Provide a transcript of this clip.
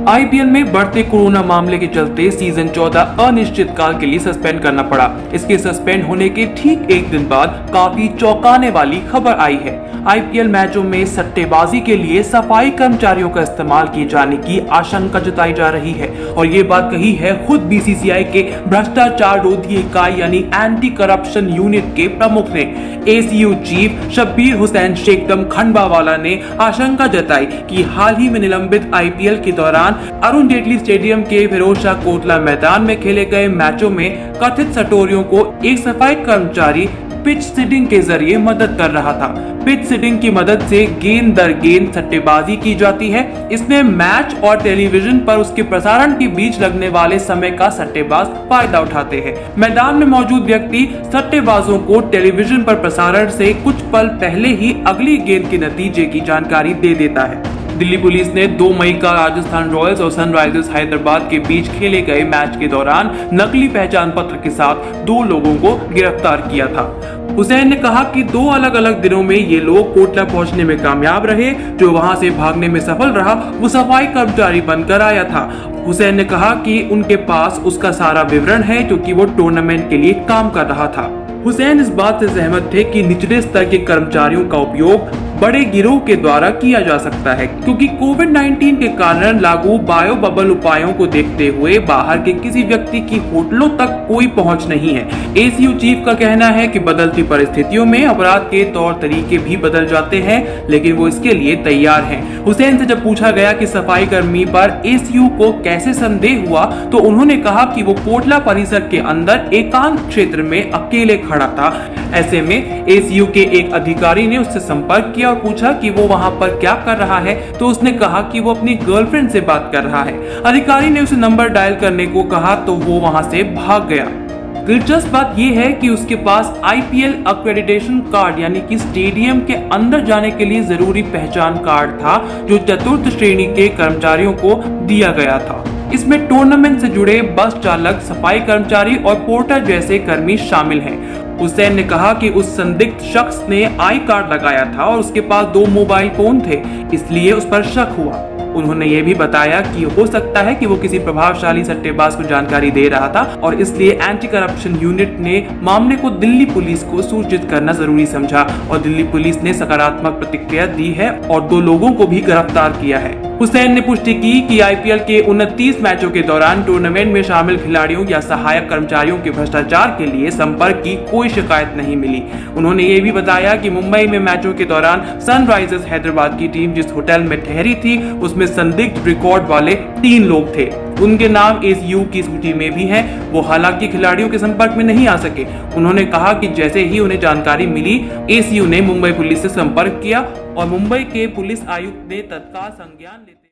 IPL में बढ़ते corona मामले के चलते सीजन 14 अनिश्चित काल के लिए सस्पेंड करना पड़ा। इसके सस्पेंड होने के ठीक एक दिन बाद काफी चौंकाने वाली खबर आई है। आईपीएल मैचों में सट्टेबाजी के लिए सफाई कर्मचारियों का इस्तेमाल किए जाने की आशंका जताई जा रही है और ये बात कही है खुद बीसीसीआई के भ्रष्टाचार रोधी इकाई यानी एंटी करप्शन यूनिट के प्रमुख ने। एसीयू चीफ शब्बीर हुसैन शेखदम खंडवावाला ने आशंका जताई कि हाल ही में निलंबित आईपीएल के दौरान अरुण जेटली स्टेडियम के फिरोजशाह कोटला मैदान में खेले गए मैचों में कथित सटोरियों को एक सफाई कर्मचारी पिच सिटिंग के जरिए मदद कर रहा था। पिच सिटिंग की मदद से गेंद दर गेंद सट्टेबाजी की जाती है। इसमें मैच और टेलीविजन पर उसके प्रसारण के बीच लगने वाले समय का सट्टेबाज फायदा उठाते हैं। मैदान में मौजूद व्यक्ति सट्टेबाजों को टेलीविजन पर प्रसारण से कुछ पल पहले ही अगली गेंद के नतीजे की जानकारी दे देता है। दिल्ली पुलिस ने 2 मई का राजस्थान रॉयल्स और सनराइजर्स हैदराबाद के बीच खेले गए मैच के दौरान नकली पहचान पत्र के साथ 2 लोगों को गिरफ्तार किया था। हुसैन ने कहा कि 2 अलग अलग दिनों में ये लोग कोटला पहुंचने में कामयाब रहे। जो वहां से भागने में सफल रहा वो सफाई कर्मचारी बनकर आया था। हुसैन ने कहा कि उनके पास उसका सारा विवरण है क्योंकि वो टूर्नामेंट के लिए काम कर रहा था। हुसैन इस बात से सहमत थे कि निचले स्तर के कर्मचारियों का उपयोग बड़े गिरोह के द्वारा किया जा सकता है क्योंकि कोविड-19 के कारण लागू बायो बबल उपायों को देखते हुए बाहर के किसी व्यक्ति की होटलों तक कोई पहुंच नहीं है। एसीयू चीफ का कहना है कि बदलती परिस्थितियों में अपराध के तौर तरीके भी बदल जाते हैं, लेकिन वो इसके लिए तैयार हैं। हुसैन से जब पूछा गया कि सफाई कर्मी पर एसीयू को कैसे संदेह हुआ तो उन्होंने कहा कि वो कोटला परिसर के अंदर एकांत क्षेत्र में अकेले खड़ा था। ऐसे में एसीयू के एक अधिकारी ने उससे संपर्क किया और पूछा कि वो वहां पर क्या कर रहा है तो उसने कहा कि वो अपनी गर्लफ्रेंड से बात कर रहा है। अधिकारी ने उसे नंबर डायल करने को कहा तो वो वहां से भाग गया। दिलचस्प बात यह है कि उसके पास आईपीएल अक्रेडिटेशन कार्ड यानी कि स्टेडियम के अंदर जाने के लिए जरूरी पहचान कार्ड था जो 4th श्रेणी के कर्मचारियों को दिया गया था। इसमें टूर्नामेंट से जुड़े बस चालक, सफाई कर्मचारी और पोर्टर जैसे कर्मी शामिल हैं। हुसैन ने कहा कि उस संदिग्ध शख्स ने आई कार्ड लगाया था और उसके पास 2 मोबाइल फोन थे, इसलिए उस पर शक हुआ। उन्होंने ये भी बताया कि हो सकता है कि वो किसी प्रभावशाली सट्टेबाज को जानकारी दे रहा था और इसलिए एंटी करप्शन यूनिट ने मामले को दिल्ली पुलिस को सूचित करना जरूरी समझा और दिल्ली पुलिस ने सकारात्मक प्रतिक्रिया दी है और 2 लोगों को भी गिरफ्तार किया है। हुसैन ने पुष्टि की कि आईपीएल के 29 मैचों के दौरान टूर्नामेंट में शामिल खिलाड़ियों या सहायक कर्मचारियों के भ्रष्टाचार के लिए संपर्क की कोई शिकायत नहीं मिली। उन्होंने ये भी बताया कि मुंबई में मैचों के दौरान सनराइजर्स हैदराबाद की टीम जिस होटल में ठहरी थी उसमें संदिग्ध रिकॉर्ड वाले 3 लोग थे। उनके नाम एसीयू की सूची में भी हैं। वो हालांकि खिलाड़ियों के संपर्क में नहीं आ सके। उन्होंने कहा कि जैसे ही उन्हें जानकारी मिली एसीयू ने मुंबई पुलिस से संपर्क किया और मुंबई के पुलिस आयुक्त ने तत्काल संज्ञान लेते